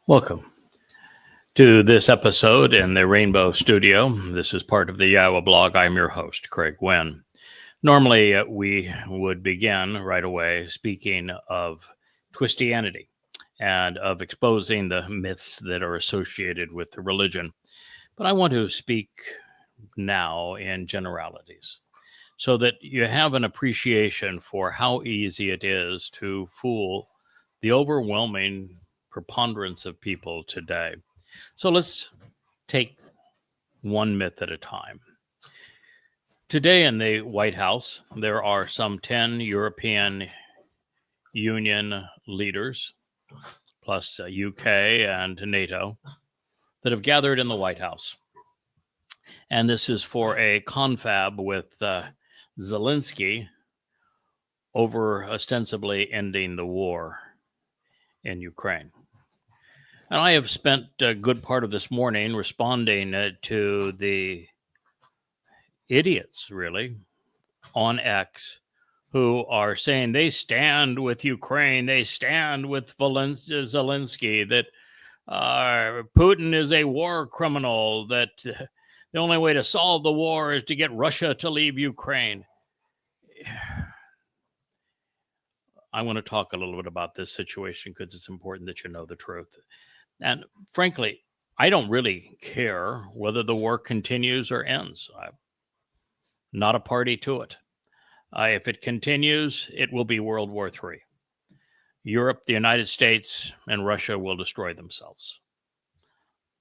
Welcome to this episode in the Rainbow Studio. This is part of the Yahowah blog. I'm your host, Craig Winn. Normally, we would begin right away speaking of Twistianity and of exposing the myths that are associated with the religion. But I want to speak now in generalities so that you have an appreciation for how easy it is to fool the overwhelming preponderance of people today. So let's take one myth at a time. Today in the White House, there are some 10 European Union leaders, plus UK and NATO, that have gathered in the White House. And this is for a confab with Zelensky over ostensibly ending the war in Ukraine. And I have spent a good part of this morning responding to the idiots, really, on X, who are saying they stand with Ukraine, they stand with Zelensky, that Putin is a war criminal, that the only way to solve the war is to get Russia to leave Ukraine. I want to talk a little bit about this situation because it's important that you know the truth. And frankly, I don't really care whether the war continues or ends. I'm not a party to it. If it continues, it will be World War III. Europe, the United States, and Russia will destroy themselves.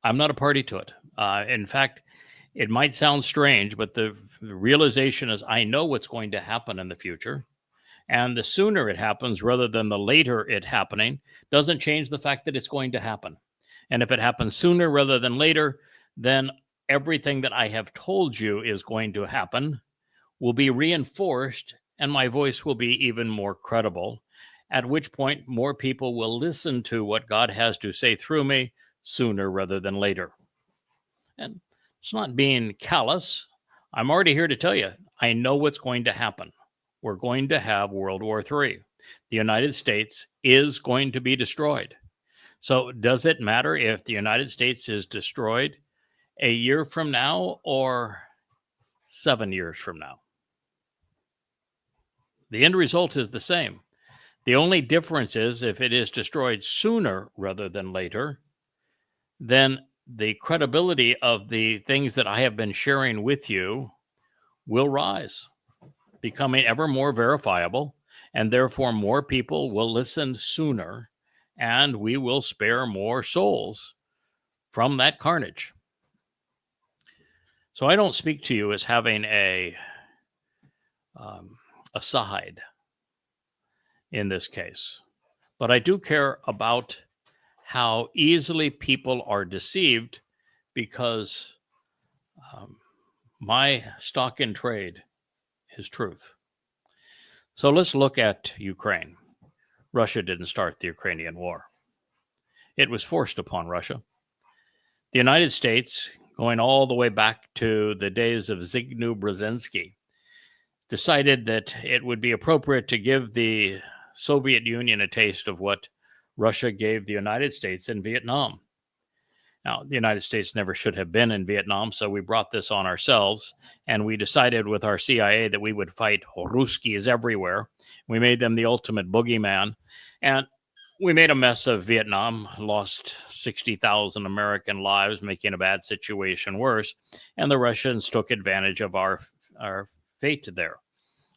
I'm not a party to it. In fact, it might sound strange, but the realization is I know what's going to happen in the future. And the sooner it happens rather than the later it happening doesn't change the fact that it's going to happen. And if it happens sooner rather than later, then everything that I have told you is going to happen will be reinforced and my voice will be even more credible, at which point more people will listen to what God has to say through me sooner rather than later. And it's not being callous. I'm already here to tell you, I know what's going to happen. We're going to have World War III. The United States is going to be destroyed. So does it matter if the United States is destroyed a year from now or 7 years from now? The end result is the same. The only difference is if it is destroyed sooner rather than later, then the credibility of the things that I have been sharing with you will rise, becoming ever more verifiable, and therefore more people will listen sooner, and we will spare more souls from that carnage. So I don't speak to you as having a side in this case, but I do care about how easily people are deceived because my stock in trade is truth. So let's look at Ukraine. Russia didn't start the Ukrainian war. It was forced upon Russia. The United States, going all the way back to the days of Zbigniew Brzezinski, decided that it would be appropriate to give the Soviet Union a taste of what Russia gave the United States in Vietnam. Now, the United States never should have been in Vietnam, so we brought this on ourselves, and we decided with our CIA that we would fight Ruskies everywhere. We made them the ultimate boogeyman, and we made a mess of Vietnam, lost 60,000 American lives, making a bad situation worse, and the Russians took advantage of our fate there.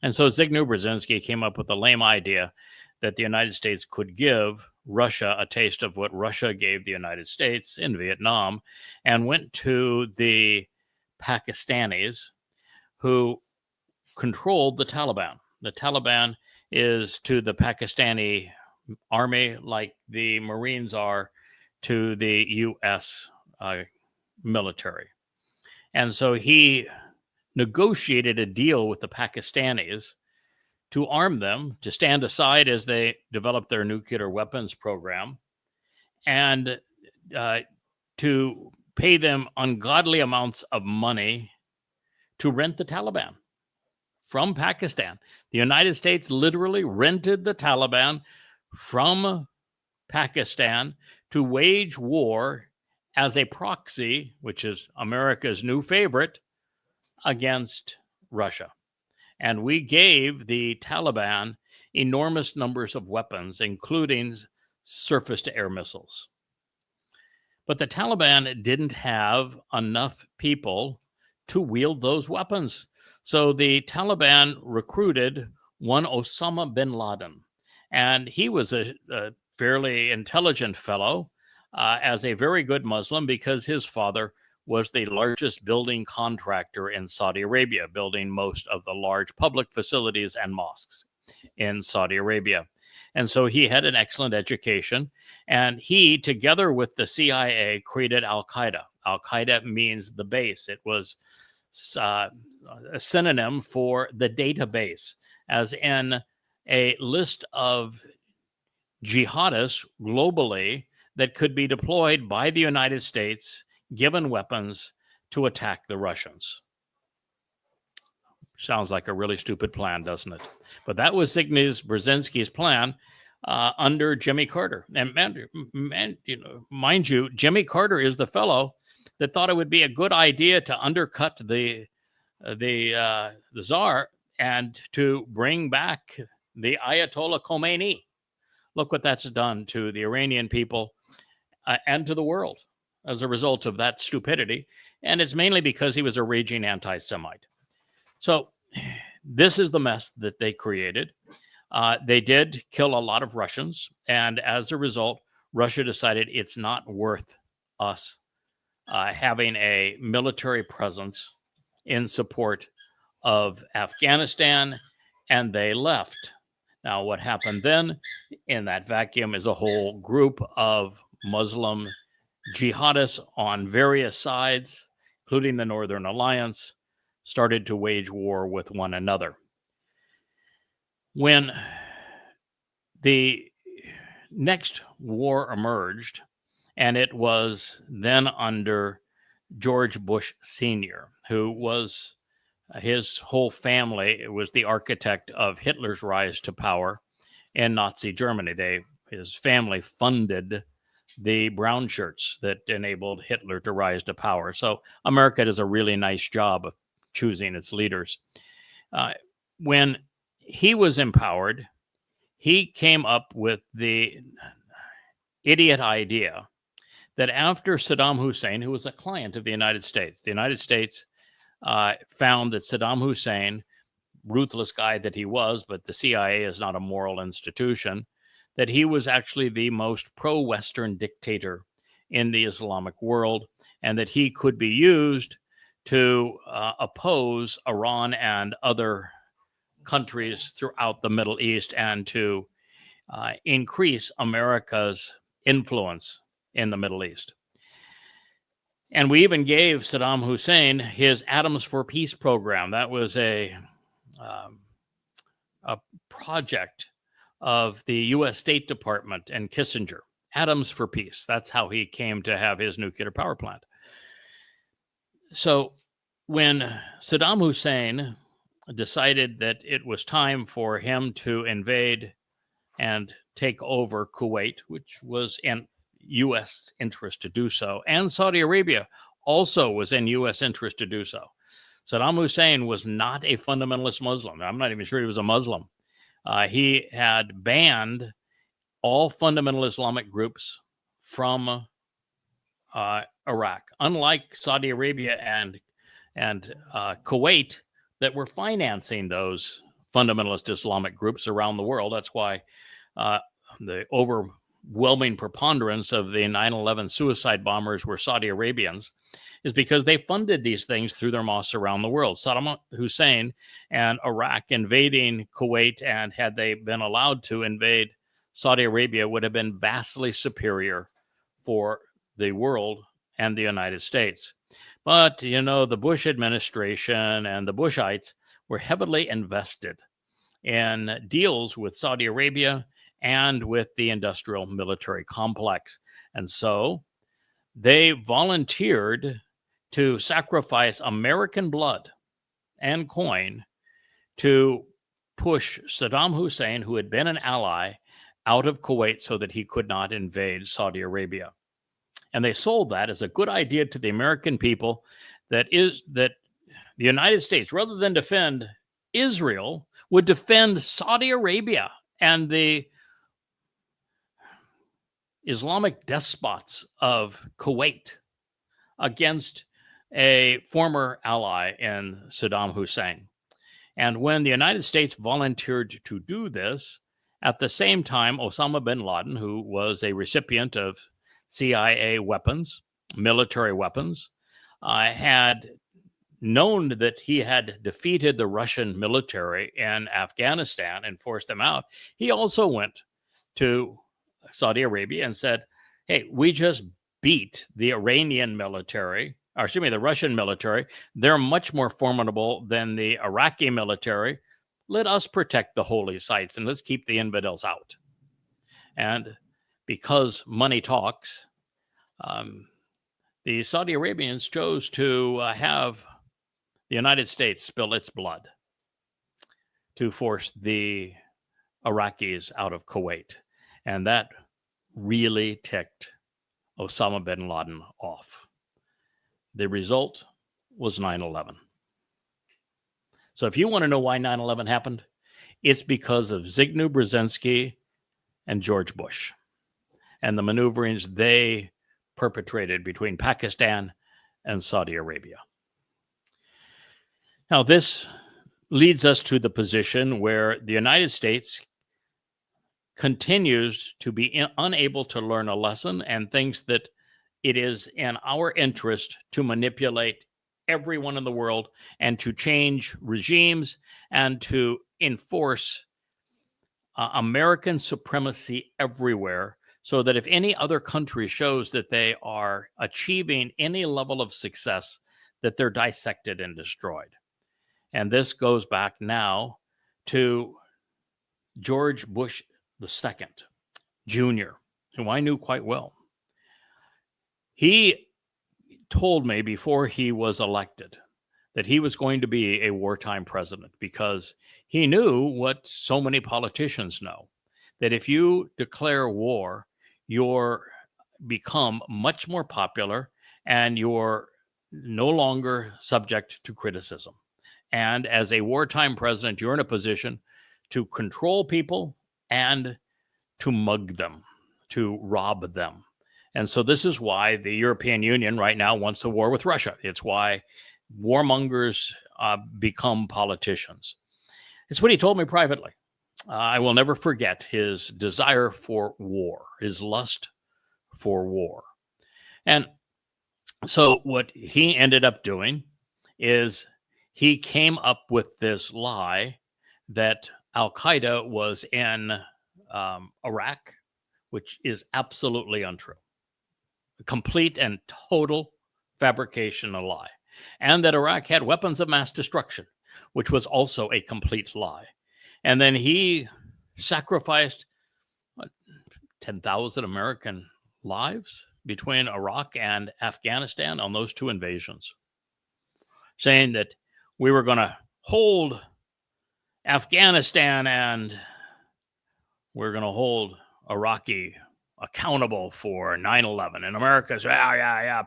And so Zbigniew Brzezinski came up with a lame idea that the United States could give Russia a taste of what Russia gave the United States in Vietnam, and went to the Pakistanis who controlled the Taliban. The Taliban is to the Pakistani army like the Marines are to the U.S. military. And so he negotiated a deal with the Pakistanis to arm them, to stand aside as they develop their nuclear weapons program, and to pay them ungodly amounts of money to rent the Taliban from Pakistan. The United States literally rented the Taliban from Pakistan to wage war as a proxy, which is America's new favorite, against Russia. And we gave the Taliban enormous numbers of weapons, including surface-to-air missiles. But the Taliban didn't have enough people to wield those weapons. So the Taliban recruited one Osama bin Laden. And he was a fairly intelligent fellow, as a very good Muslim, because his father was the largest building contractor in Saudi Arabia, building most of the large public facilities and mosques in Saudi Arabia. And so he had an excellent education. And he, together with the CIA, created Al-Qaeda. Al-Qaeda means the base. It was a synonym for the database, as in a list of jihadists globally that could be deployed by the United States, given weapons, to attack the Russians. Sounds like a really stupid plan, doesn't it? But that was Brzezinski's plan under Jimmy Carter. And mind you, Jimmy Carter is the fellow that thought it would be a good idea to undercut the Tsar and to bring back the Ayatollah Khomeini. Look what that's done to the Iranian people and to the world as a result of that stupidity. And it's mainly because he was a raging anti-Semite. So this is the mess that they created. They did kill a lot of Russians. And as a result, Russia decided it's not worth us having a military presence in support of Afghanistan. And they left. Now, what happened then in that vacuum is a whole group of Muslim jihadists on various sides, including the Northern Alliance, started to wage war with one another. When the next war emerged, and it was then under George Bush Sr., who was his whole family was the architect of Hitler's rise to power in Nazi Germany. His family funded the brown shirts that enabled Hitler to rise to power. So America does a really nice job of choosing its leaders. When he was empowered, he came up with the idiot idea that after Saddam Hussein, who was a client of the United States found that Saddam Hussein, ruthless guy that he was, but the CIA is not a moral institution, that he was actually the most pro-Western dictator in the Islamic world, and that he could be used to oppose Iran and other countries throughout the Middle East and to increase America's influence in the Middle East. And we even gave Saddam Hussein his Atoms for Peace program. That was a project of the U.S. State Department and Kissinger. Atoms for Peace. That's how he came to have his nuclear power plant. So when Saddam Hussein decided that it was time for him to invade and take over Kuwait, which was in U.S. interest to do so, and Saudi Arabia also was in U.S. interest to do so. Saddam Hussein was not a fundamentalist Muslim. I'm not even sure he was a Muslim. He had banned all fundamental Islamic groups from Iraq, unlike Saudi Arabia and Kuwait that were financing those fundamentalist Islamic groups around the world. That's why the overwhelming preponderance of the 9/11 suicide bombers were Saudi Arabians, is because they funded these things through their mosques around the world. Saddam Hussein and Iraq invading Kuwait, and had they been allowed to invade Saudi Arabia, would have been vastly superior for the world and the United States. But, you know, the Bush administration and the Bushites were heavily invested in deals with Saudi Arabia and with the industrial military complex. And so they volunteered to sacrifice American blood and coin to push Saddam Hussein, who had been an ally, out of Kuwait so that he could not invade Saudi Arabia. And they sold that as a good idea to the American people, that the United States, rather than defend Israel, would defend Saudi Arabia and the Islamic despots of Kuwait against a former ally in Saddam Hussein. And when the United States volunteered to do this, at the same time, Osama bin Laden, who was a recipient of CIA weapons, military weapons, had known that he had defeated the Russian military in Afghanistan and forced them out. He also went to Saudi Arabia and said, hey, we just beat the Iranian military, or excuse me, the Russian military. They're much more formidable than the Iraqi military. Let us protect the holy sites and let's keep the infidels out. And because money talks, the Saudi Arabians chose to have the United States spill its blood to force the Iraqis out of Kuwait. And that really ticked Osama bin Laden off. The result was 9/11. So if you want to know why 9/11 happened, it's because of Zbigniew Brzezinski and George Bush and the maneuverings they perpetrated between Pakistan and Saudi Arabia. Now, this leads us to the position where the United States continues to be unable to learn a lesson and thinks that it is in our interest to manipulate everyone in the world and to change regimes and to enforce American supremacy everywhere, so that if any other country shows that they are achieving any level of success, that they're dissected and destroyed. And this goes back now to George Bush II, Jr., who I knew quite well. He told me before he was elected that he was going to be a wartime president, because he knew what so many politicians know, that if you declare war, you're become much more popular and you're no longer subject to criticism. And as a wartime president, you're in a position to control people and to mug them, to rob them. And so this is why the European Union right now wants a war with Russia. It's why warmongers become politicians. It's what he told me privately. I will never forget his desire for war, his lust for war. And so what he ended up doing is he came up with this lie that Al-Qaeda was in Iraq, which is absolutely untrue. A complete and total fabrication, a lie. And that Iraq had weapons of mass destruction, which was also a complete lie. And then he sacrificed 10,000 American lives between Iraq and Afghanistan on those two invasions, saying that we were going to hold Afghanistan and we're going to hold Iraqi accountable for 9/11. And America's,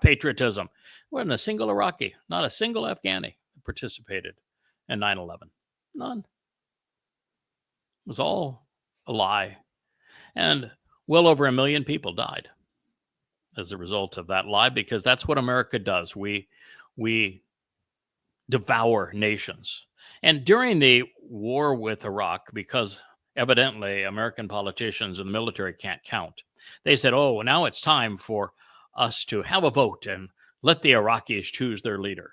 patriotism. Wasn't a single Iraqi, not a single Afghani participated in 9/11. None. It was all a lie. And well over 1 million people died as a result of that lie, because that's what America does. We devour nations. And during the war with Iraq, because evidently American politicians and the military can't count, they said, oh, now it's time for us to have a vote and let the Iraqis choose their leader.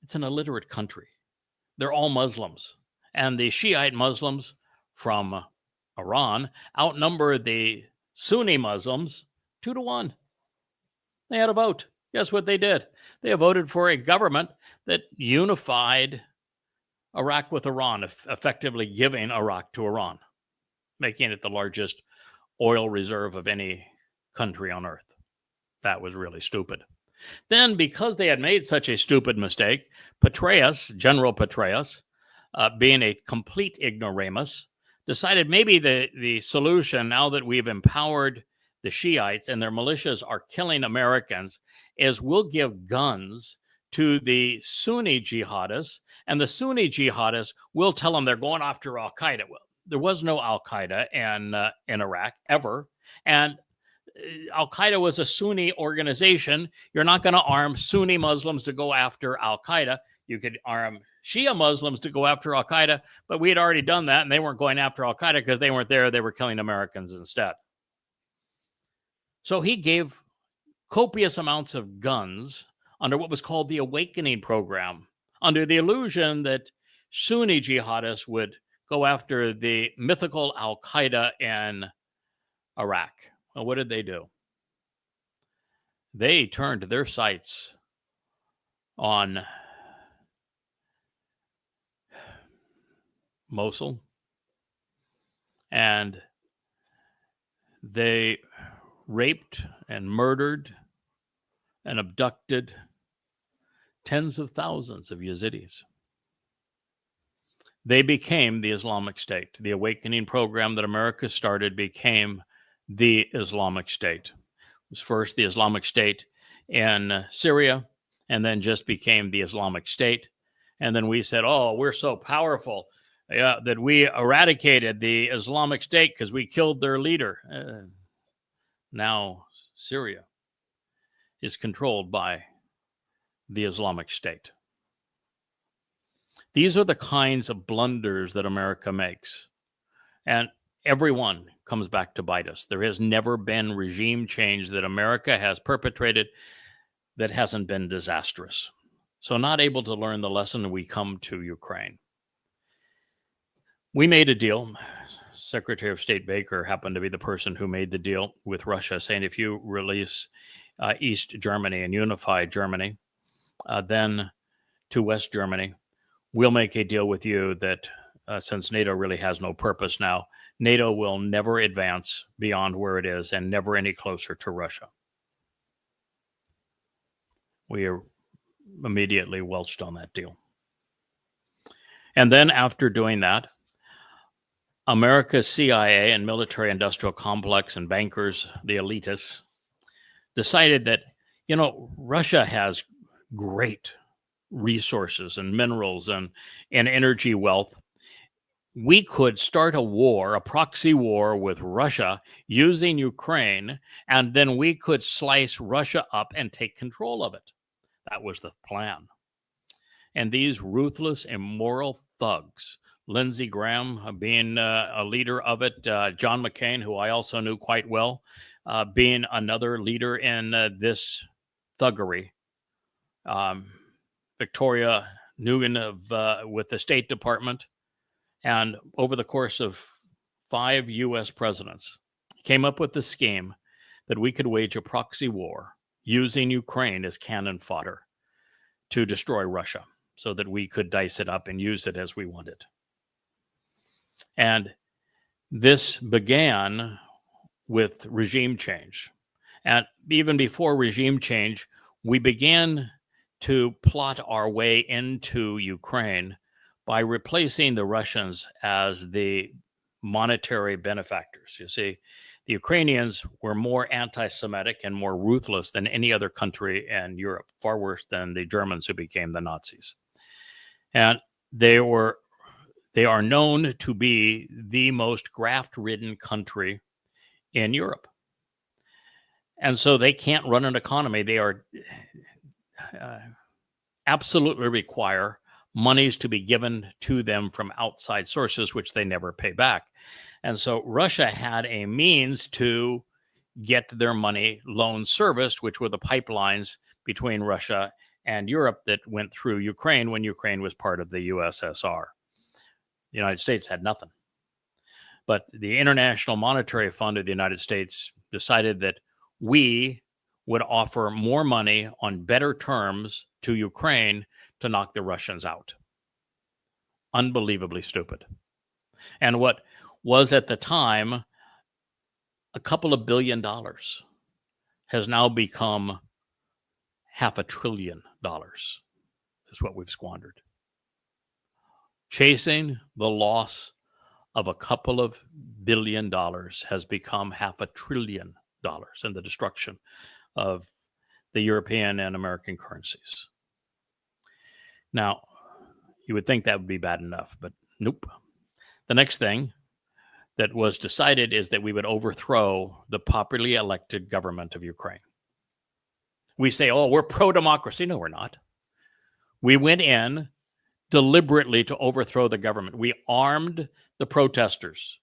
It's an illiterate country. They're all Muslims. And the Shiite Muslims from Iran outnumber the Sunni Muslims 2-1. They had a vote. Guess what they did? They voted for a government that unified Iraq with Iran, effectively giving Iraq to Iran, making it the largest oil reserve of any country on earth. That was really stupid. Then, because they had made such a stupid mistake, Petraeus, General Petraeus, being a complete ignoramus, decided maybe the solution, now that we've empowered the Shiites and their militias are killing Americans, is we'll give guns to the Sunni jihadists, and the Sunni jihadists will tell them they're going after Al-Qaeda. Well, there was no Al-Qaeda in Iraq ever, and Al-Qaeda was a Sunni organization. You're not going to arm Sunni Muslims to go after Al-Qaeda. You could arm Shia Muslims to go after Al-Qaeda, but we had already done that, and they weren't going after Al-Qaeda because they weren't there. They were killing Americans instead. So he gave copious amounts of guns under what was called the Awakening Program, under the illusion that Sunni jihadists would go after the mythical Al-Qaeda in Iraq. Well, what did they do? They turned their sights on Mosul, and they raped and murdered and abducted tens of thousands of Yazidis. They became the Islamic State. The Awakening Program that America started became the Islamic State. It was first the Islamic State in Syria, and then just became the Islamic State. And then we said, oh, we're so powerful that we eradicated the Islamic State because we killed their leader. Now Syria is controlled by the Islamic State. These are the kinds of blunders that America makes. And everyone comes back to bite us. There has never been regime change that America has perpetrated that hasn't been disastrous. So not able to learn the lesson, we come to Ukraine. We made a deal. Secretary of State Baker happened to be the person who made the deal with Russia, saying if you release East Germany and unify Germany, then to West Germany, we'll make a deal with you that since NATO really has no purpose now, NATO will never advance beyond where it is and never any closer to Russia. We are immediately welched on that deal. And then after doing that, America's CIA and military industrial complex and bankers, the elitists, decided that, Russia has great resources and minerals and energy wealth. We could start a war, a proxy war with Russia using Ukraine, and then we could slice Russia up and take control of it. That was the plan. And these ruthless, immoral thugs, Lindsey Graham being a leader of it, John McCain, who I also knew quite well, being another leader in this thuggery. Victoria Nuland with the State Department, and over the course of 5 U.S. presidents, came up with the scheme that we could wage a proxy war using Ukraine as cannon fodder to destroy Russia so that we could dice it up and use it as we wanted. And this began with regime change. And even before regime change, we began to plot our way into Ukraine by replacing the Russians as the monetary benefactors. You see, the Ukrainians were more anti-Semitic and more ruthless than any other country in Europe, far worse than the Germans who became the Nazis. And they are known to be the most graft-ridden country in Europe. And so they can't run an economy. They are absolutely require monies to be given to them from outside sources, which they never pay back. And so Russia had a means to get their money loan serviced, which were the pipelines between Russia and Europe that went through Ukraine when Ukraine was part of the USSR. The United States had nothing. But the International Monetary Fund of the United States decided that we would offer more money on better terms to Ukraine to knock the Russians out. Unbelievably stupid. And what was at the time a couple of $2 billion has now become $500 billion. Is what we've squandered. Chasing the loss of a couple of $1 billion has become $500 billion in the destruction of the European and American currencies. Now, you would think that would be bad enough, but nope. The next thing that was decided is that we would overthrow the popularly elected government of Ukraine. We say, oh, we're pro-democracy. No, we're not. We went in deliberately to overthrow the government. We armed the protesters.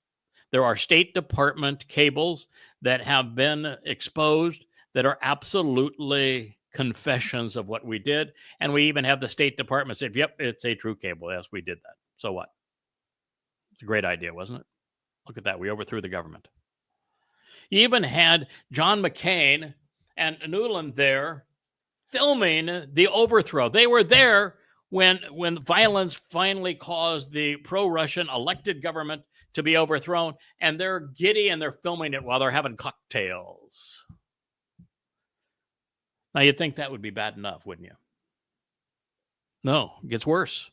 There are State Department cables that have been exposed that are absolutely confessions of what we did. And we even have the State Department say, yep, it's a true cable. Yes, we did that. So what? It's a great idea, wasn't it? Look at that. We overthrew the government. You even had John McCain and Nuland there filming the overthrow. They were there when violence finally caused the pro-Russian elected government to be overthrown, and they're giddy and they're filming it while they're having cocktails. Now, you'd think that would be bad enough, wouldn't you? No, it gets worse.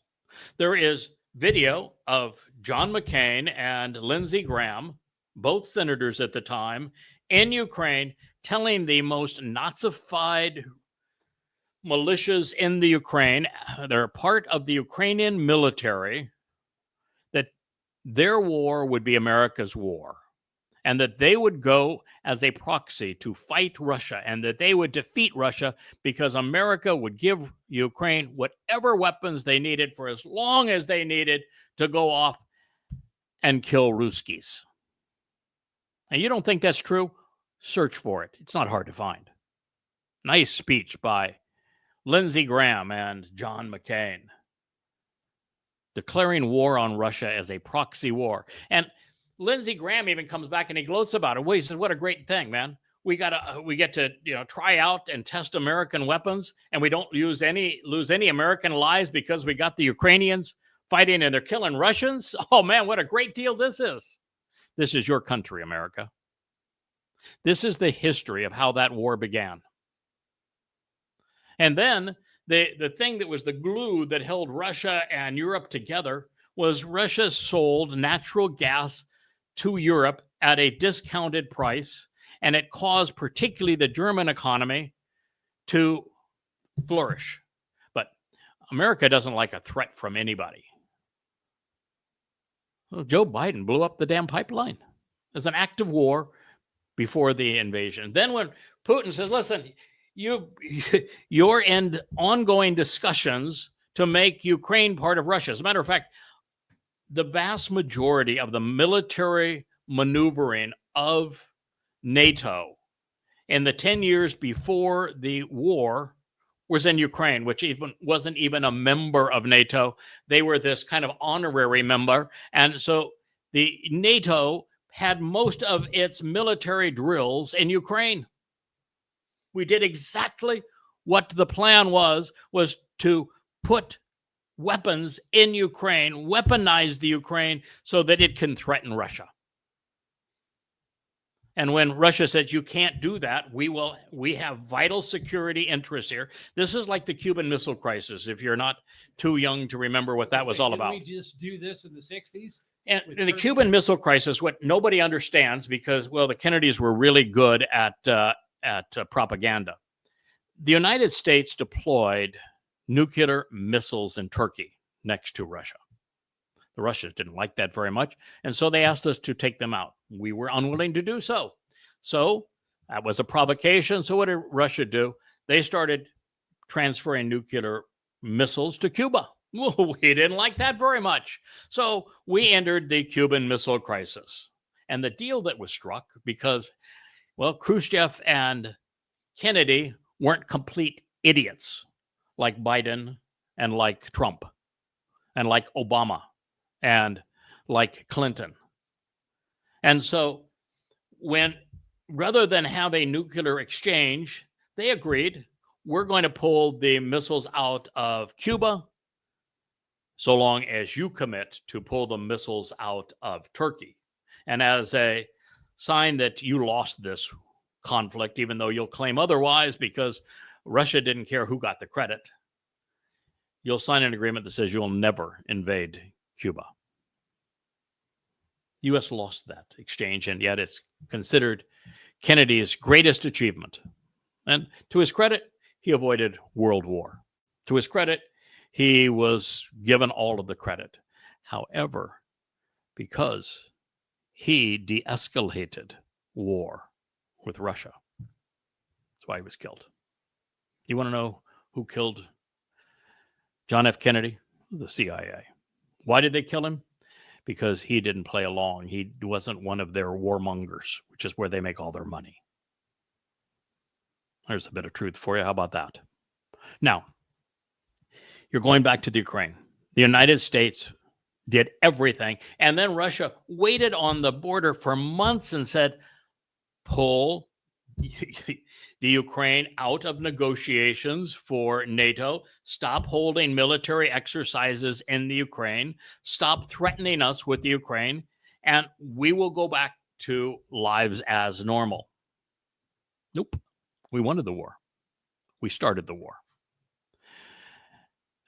There is video of John McCain and Lindsey Graham, both senators at the time, in Ukraine, telling the most Nazified militias in the Ukraine, they're part of the Ukrainian military, that their war would be America's war, and that they would go as a proxy to fight Russia, and that they would defeat Russia because America would give Ukraine whatever weapons they needed for as long as they needed to go off and kill Ruskies. And you don't think that's true? Search for it. It's not hard to find. Nice speech by Lindsey Graham and John McCain, declaring war on Russia as a proxy war. And Lindsey Graham even comes back and he gloats about it. Well, he says, "What a great thing, man! We get to try out and test American weapons, and we don't lose any American lives because we got the Ukrainians fighting and they're killing Russians. Oh man, what a great deal this is! This is your country, America. This is the history of how that war began." And then the thing that was the glue that held Russia and Europe together was Russia sold natural gas to Europe at a discounted price, and it caused particularly the German economy to flourish. But America doesn't like a threat from anybody. Well, Joe Biden blew up the damn pipeline as an act of war before the invasion. Then when Putin says, listen, you're in ongoing discussions to make Ukraine part of Russia. As a matter of fact, the vast majority of the military maneuvering of NATO in the 10 years before the war was in Ukraine, which wasn't even a member of NATO. They were this kind of honorary member. And so the NATO had most of its military drills in Ukraine. We did exactly what the plan was to put weapons in Ukraine, weaponize the Ukraine so that it can threaten Russia. And when Russia said, you can't do that, we have vital security interests here. This is like the Cuban Missile Crisis, if you're not too young to remember what that was all about. Didn't we just do this in the 60s? And in the Cuban Missile Crisis, what nobody understands, because, well, the Kennedys were really good at propaganda. The United States deployed nuclear missiles in Turkey next to Russia. The Russians didn't like that very much, and so they asked us to take them out. We were unwilling to do so. So that was a provocation. So what did Russia do? They started transferring nuclear missiles to Cuba. Well, we didn't like that very much. So we entered the Cuban Missile Crisis. And the deal that was struck, because, well, Khrushchev and Kennedy weren't complete idiots like Biden and like Trump and like Obama and like Clinton. And so rather than have a nuclear exchange, they agreed, we're going to pull the missiles out of Cuba so long as you commit to pull the missiles out of Turkey. And as a sign that you lost this conflict, even though you'll claim otherwise because Russia didn't care who got the credit, you'll sign an agreement that says you'll never invade Cuba. The U.S. lost that exchange, and yet it's considered Kennedy's greatest achievement. And to his credit, he avoided World War. To his credit, he was given all of the credit. However, because he de-escalated war with Russia, that's why he was killed. You want to know who killed John F. Kennedy? The CIA. Why did they kill him? Because he didn't play along. He wasn't one of their warmongers, which is where they make all their money. There's a bit of truth for you. How about that? Now, you're going back to the Ukraine. The United States did everything, and then Russia waited on the border for months and said, pull the Ukraine out of negotiations for NATO, stop holding military exercises in the Ukraine, stop threatening us with the Ukraine, and we will go back to lives as normal. Nope. We wanted the war. We started the war.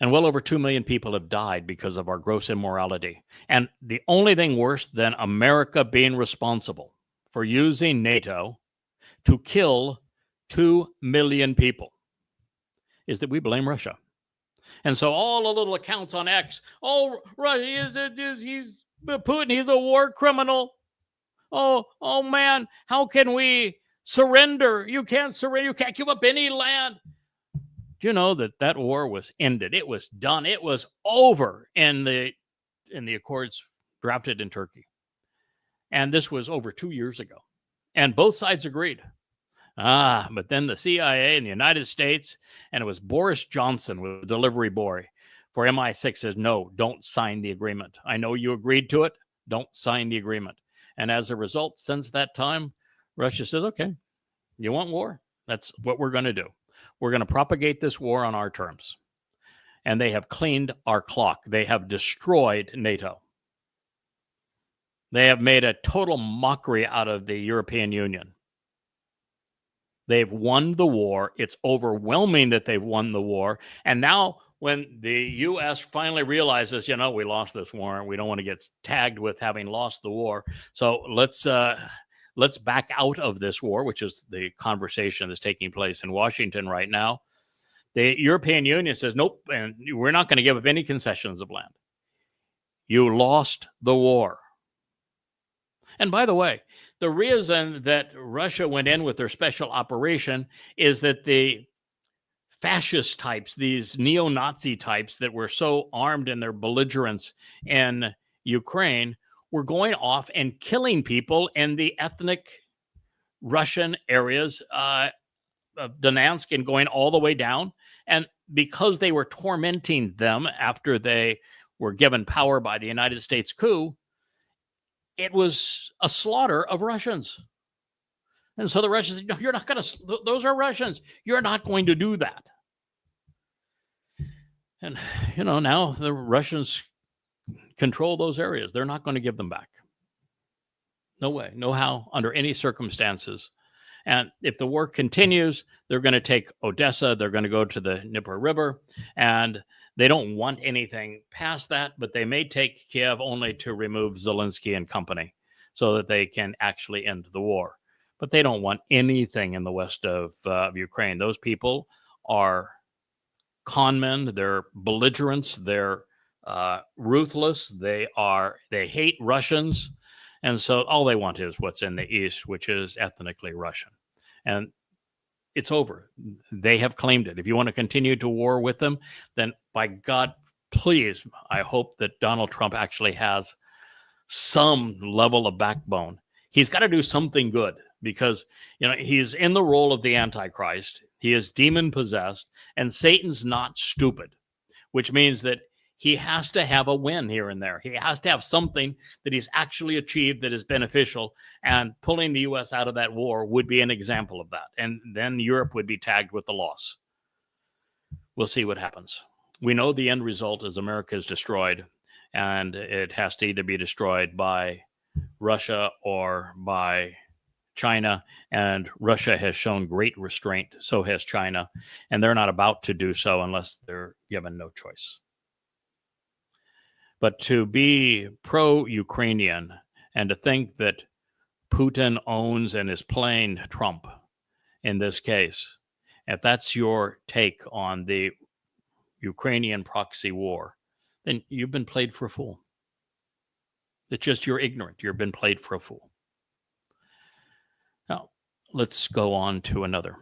And well over 2 million people have died because of our gross immorality. And the only thing worse than America being responsible for using NATO to kill 2 million people is that we blame Russia. And so all the little accounts on X, oh, Russia, he's Putin, he's a war criminal. Oh man, how can we surrender? You can't surrender. You can't give up any land. Do you know that war was ended? It was done. It was over in the accords drafted in Turkey. And this was over 2 years ago. And both sides agreed. But then the CIA in the United States, and it was Boris Johnson with the delivery boy for MI6 says, no, don't sign the agreement. I know you agreed to it. Don't sign the agreement. And as a result, since that time, Russia says, okay, you want war? That's what we're going to do. We're going to propagate this war on our terms. And they have cleaned our clock. They have destroyed NATO. They have made a total mockery out of the European Union. They've won the war. It's overwhelming that they've won the war. And now when the U.S. finally realizes, we lost this war and we don't want to get tagged with having lost the war. So let's back out of this war, which is the conversation that's taking place in Washington right now. The European Union says, nope, and we're not going to give up any concessions of land. You lost the war. And by the way, the reason that Russia went in with their special operation is that the fascist types, these neo-Nazi types that were so armed in their belligerence in Ukraine, were going off and killing people in the ethnic Russian areas of Donetsk and going all the way down. And because they were tormenting them after they were given power by the United States coup, it was a slaughter of Russians. And so the Russians said, no, you're not going to, those are Russians. You're not going to do that. And, now the Russians control those areas. They're not going to give them back. No way, no how, under any circumstances. And if the war continues, they're going to take Odessa. They're going to go to the Dnieper River. And they don't want anything past that, but they may take Kiev only to remove Zelensky and company so that they can actually end the war. But they don't want anything in the west of Ukraine. Those people are con men. They're belligerents. They're ruthless. They hate Russians. And so all they want is what's in the east, which is ethnically Russian. And it's over. They have claimed it. If you want to continue to war with them, then by God, please, I hope that Donald Trump actually has some level of backbone. He's got to do something good because, he's in the role of the Antichrist. He is demon possessed, and Satan's not stupid, which means that he has to have a win here and there. He has to have something that he's actually achieved that is beneficial, and pulling the U.S. out of that war would be an example of that. And then Europe would be tagged with the loss. We'll see what happens. We know the end result is America is destroyed, and it has to either be destroyed by Russia or by China, and Russia has shown great restraint. So has China, and they're not about to do so unless they're given no choice. But to be pro-Ukrainian And to think that Putin owns and is playing Trump in this case, if that's your take on the Ukrainian proxy war, then you've been played for a fool. It's just you're ignorant. You've been played for a fool. Now, let's go on to another.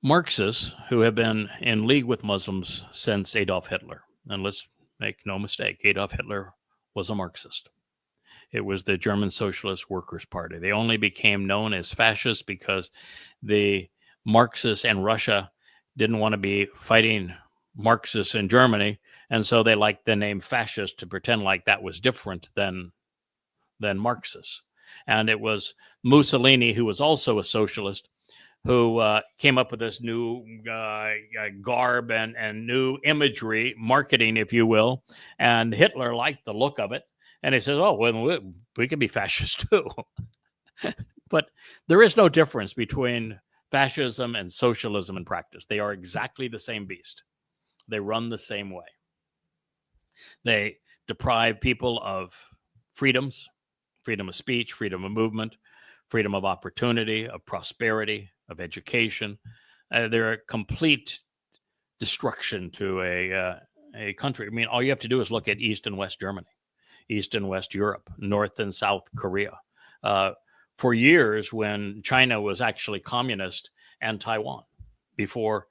Marxists, who have been in league with Muslims since Adolf Hitler, and let's make no mistake, Adolf Hitler was a Marxist. It was the German Socialist Workers' Party. They only became known as fascists because the Marxists and Russia didn't want to be fighting Marxists in Germany, and so they liked the name fascist to pretend like that was different than Marxists. And it was Mussolini, who was also a socialist, who came up with this new garb and new imagery, marketing, if you will. And Hitler liked the look of it. And he says, oh, well, we can be fascists too. But there is no difference between fascism and socialism in practice. They are exactly the same beast. They run the same way. They deprive people of freedoms, freedom of speech, freedom of movement, freedom of opportunity, of prosperity, of education. They're a complete destruction to a country. I mean, all you have to do is look at East and West Germany, East and West Europe, North and South Korea. For years, when China was actually communist, and Taiwan, before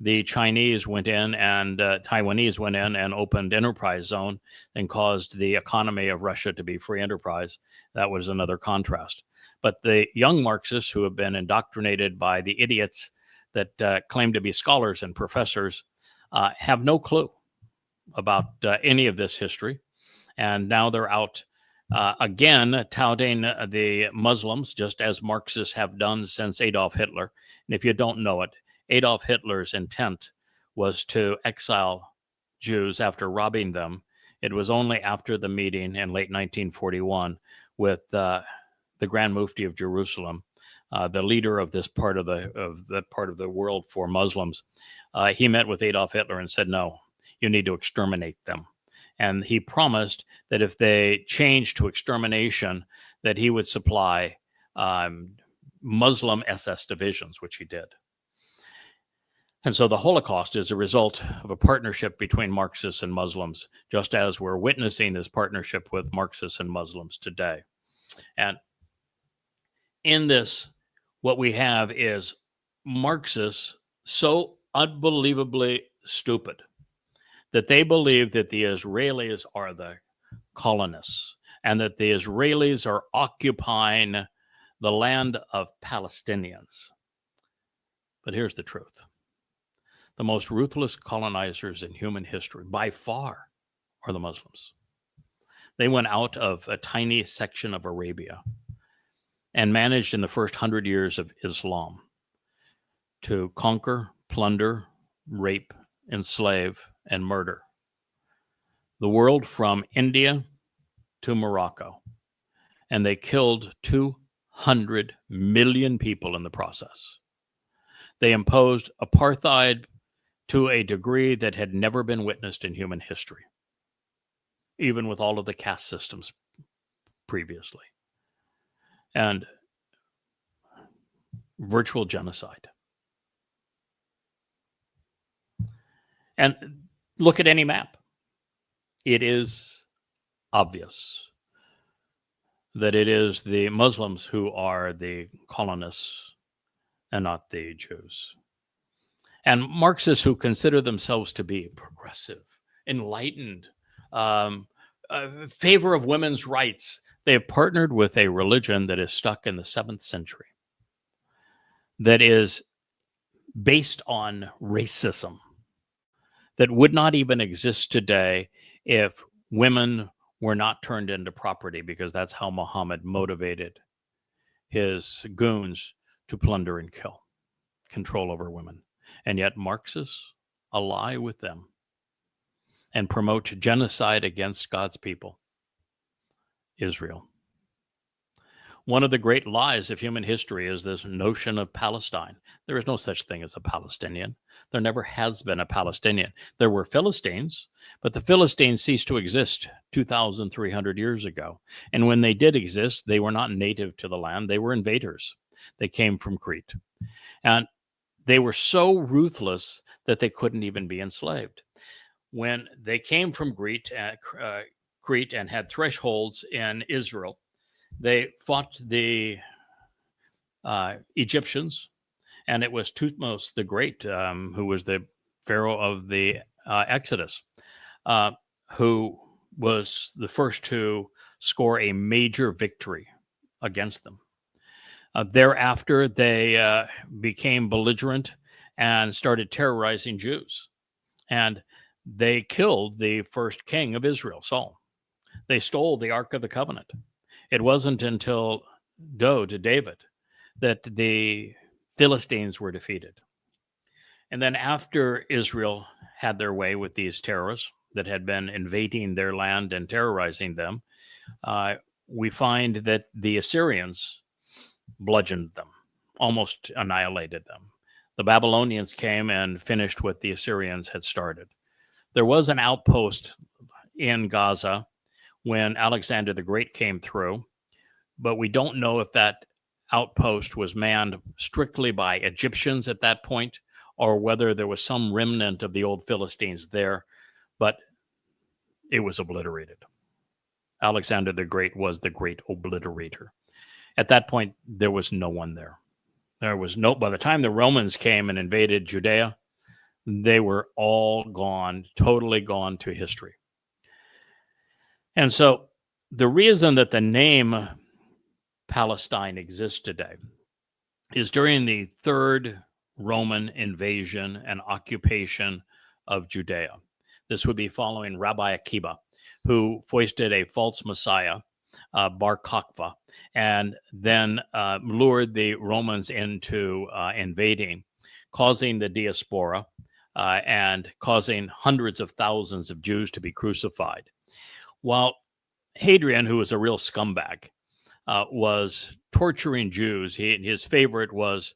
the Chinese went in and Taiwanese went in and opened enterprise zone and caused the economy of Russia to be free enterprise. That was another contrast. But the young Marxists who have been indoctrinated by the idiots that claim to be scholars and professors have no clue about any of this history. And now they're out again touting the Muslims, just as Marxists have done since Adolf Hitler. And if you don't know it, Adolf Hitler's intent was to exile Jews after robbing them. It was only after the meeting in late 1941 with the Grand Mufti of Jerusalem, the leader of this part of the world for Muslims. He met with Adolf Hitler and said, "No, you need to exterminate them." And he promised that if they changed to extermination, that he would supply Muslim SS divisions, which he did. And so the Holocaust is a result of a partnership between Marxists and Muslims, just as we're witnessing this partnership with Marxists and Muslims today. And in this, what we have is Marxists so unbelievably stupid that they believe that the Israelis are the colonists and that the Israelis are occupying the land of Palestinians. But here's the truth. The most ruthless colonizers in human history, by far, are the Muslims. They went out of a tiny section of Arabia and managed in the first 100 years of Islam to conquer, plunder, rape, enslave, and murder the world from India to Morocco. And they killed 200 million people in the process. They imposed apartheid to a degree that had never been witnessed in human history, even with all of the caste systems previously. And virtual genocide. And look at any map. It is obvious that it is the Muslims who are the colonists and not the Jews. And Marxists who consider themselves to be progressive, enlightened, favor of women's rights, they have partnered with a religion that is stuck in the 7th century, that is based on racism, that would not even exist today if women were not turned into property, because that's how Muhammad motivated his goons to plunder and kill, control over women. And yet Marxists ally with them and promote genocide against God's people, Israel. One of the great lies of human history is this notion of Palestine. There is no such thing as a Palestinian. There never has been a Palestinian. There were Philistines, but the Philistines ceased to exist 2,300 years ago. And when they did exist, they were not native to the land. They were invaders. They came from Crete. And they were so ruthless that they couldn't even be enslaved. When they came from Crete and had thresholds in Israel, they fought the Egyptians, and it was Thutmose the Great, who was the pharaoh of the Exodus, who was the first to score a major victory against them. Thereafter, they became belligerent and started terrorizing Jews, and they killed the first king of Israel, Saul. They stole the Ark of the Covenant. It wasn't until to David that the Philistines were defeated. And then after Israel had their way with these terrorists that had been invading their land and terrorizing them, we find that the Assyrians bludgeoned them, almost annihilated them. The Babylonians came and finished what the Assyrians had started. There was an outpost in Gaza when Alexander the Great came through, but we don't know if that outpost was manned strictly by Egyptians at that point, or whether there was some remnant of the old Philistines there, but it was obliterated. Alexander the Great was the great obliterator. At that point, there was no one there. By the time the Romans came and invaded Judea, they were all gone, totally gone to history. And so the reason that the name Palestine exists today is during the third Roman invasion and occupation of Judea. This would be following Rabbi Akiba, who foisted a false messiah, Bar Kokhba, and then lured the Romans into invading, causing the diaspora and causing hundreds of thousands of Jews to be crucified. While Hadrian, who was a real scumbag, was torturing Jews, his favorite was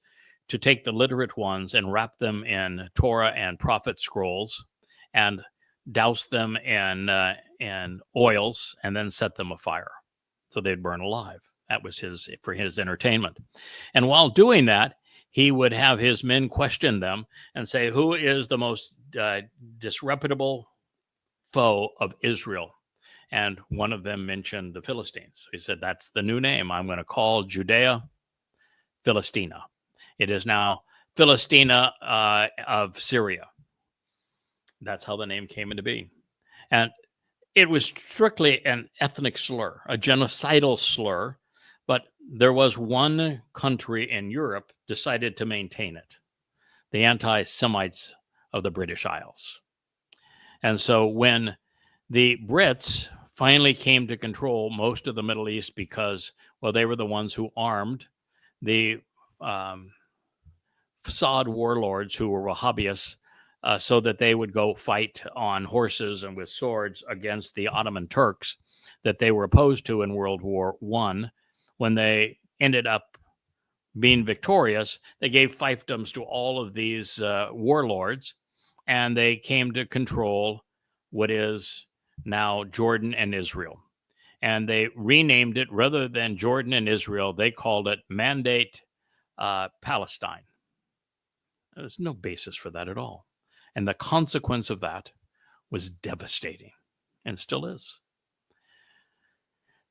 to take the literate ones and wrap them in Torah and prophet scrolls and douse them in oils and then set them afire so they'd burn alive. That was for his entertainment. And while doing that, he would have his men question them and say, who is the most disreputable foe of Israel? And one of them mentioned the Philistines. He said, that's the new name. I'm going to call Judea Philistina. It is now Philistina of Syria. That's how the name came into being. And it was strictly an ethnic slur, a genocidal slur, but there was one country in Europe decided to maintain it, the anti-Semites of the British Isles. And so when the Brits finally came to control most of the Middle East because, well, they were the ones who armed the Saud warlords who were Wahhabis so that they would go fight on horses and with swords against the Ottoman Turks that they were opposed to in World War I. When they ended up being victorious, they gave fiefdoms to all of these warlords, and they came to control what is now Jordan and Israel. And they renamed it, rather than Jordan and Israel, they called it Mandate Palestine. There's no basis for that at all. And the consequence of that was devastating and still is.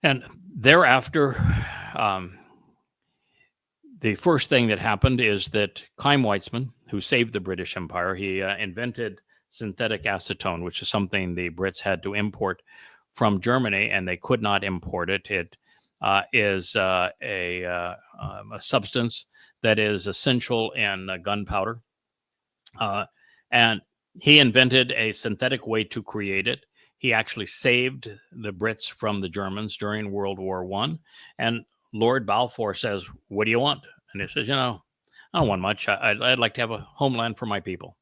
And thereafter, the first thing that happened is that Chaim Weizmann, who saved the British Empire, he invented synthetic acetone, which is something the Brits had to import from Germany, and they could not import it. It is a substance that is essential in gunpowder. And he invented a synthetic way to create it. He actually saved the Brits from the Germans during World War I. And Lord Balfour says, what do you want? And he says, I don't want much. I'd like to have a homeland for my people.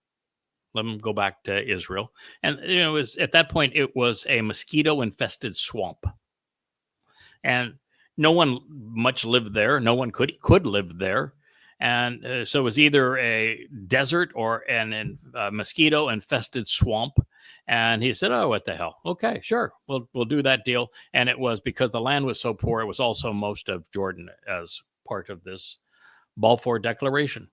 Let them go back to Israel. And it was, at that point, it was a mosquito-infested swamp. And no one much lived there. No one could live there. And so it was either a desert or a mosquito-infested swamp. And he said, "Oh, what the hell? Okay, sure, we'll do that deal." And it was because the land was so poor. It was also most of Jordan as part of this Balfour Declaration.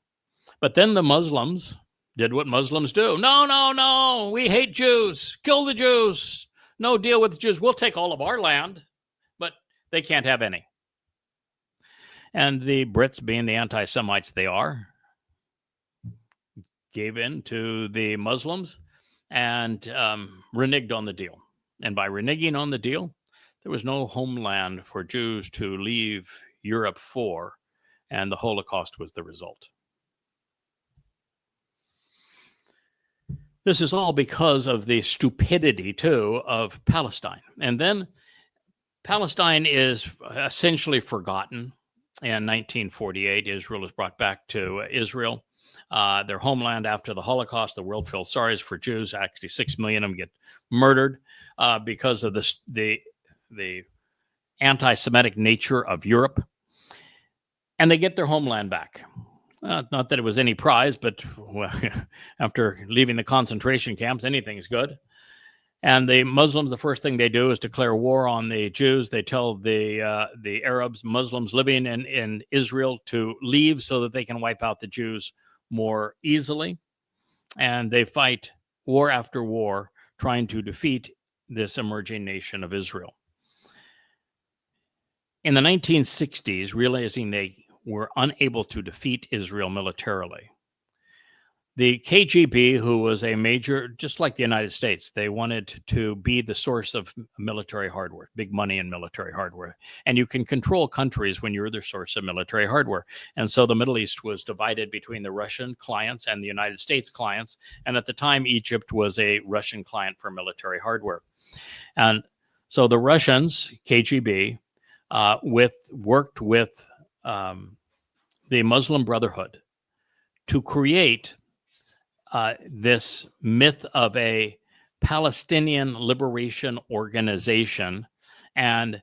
But then the Muslims did what Muslims do. No, no, no. We hate Jews. Kill the Jews. No deal with the Jews. We'll take all of our land, but they can't have any. And the Brits, being the anti-Semites they are, gave in to the Muslims and reneged on the deal. And by reneging on the deal, there was no homeland for Jews to leave Europe for, and the Holocaust was the result. This is all because of the stupidity, too, of Palestine. And then Palestine is essentially forgotten. In 1948, Israel is brought back to Israel, their homeland after the Holocaust. The world feels sorry for Jews. Actually, 6 million of them get murdered because of the anti-Semitic nature of Europe. And they get their homeland back. Not that it was any prize, but well, after leaving the concentration camps, anything is good. And the Muslims, the first thing they do is declare war on the Jews. They tell the Arabs, Muslims living in Israel to leave so that they can wipe out the Jews more easily. And they fight war after war, trying to defeat this emerging nation of Israel. In the 1960s, realizing they were unable to defeat Israel militarily, the KGB, who was a major, just like the United States, they wanted to be the source of military hardware, big money in military hardware. And you can control countries when you're the source of military hardware. And so the Middle East was divided between the Russian clients and the United States clients. And at the time, Egypt was a Russian client for military hardware. And so the Russians, KGB, worked with the Muslim Brotherhood to create this myth of a Palestinian liberation organization. And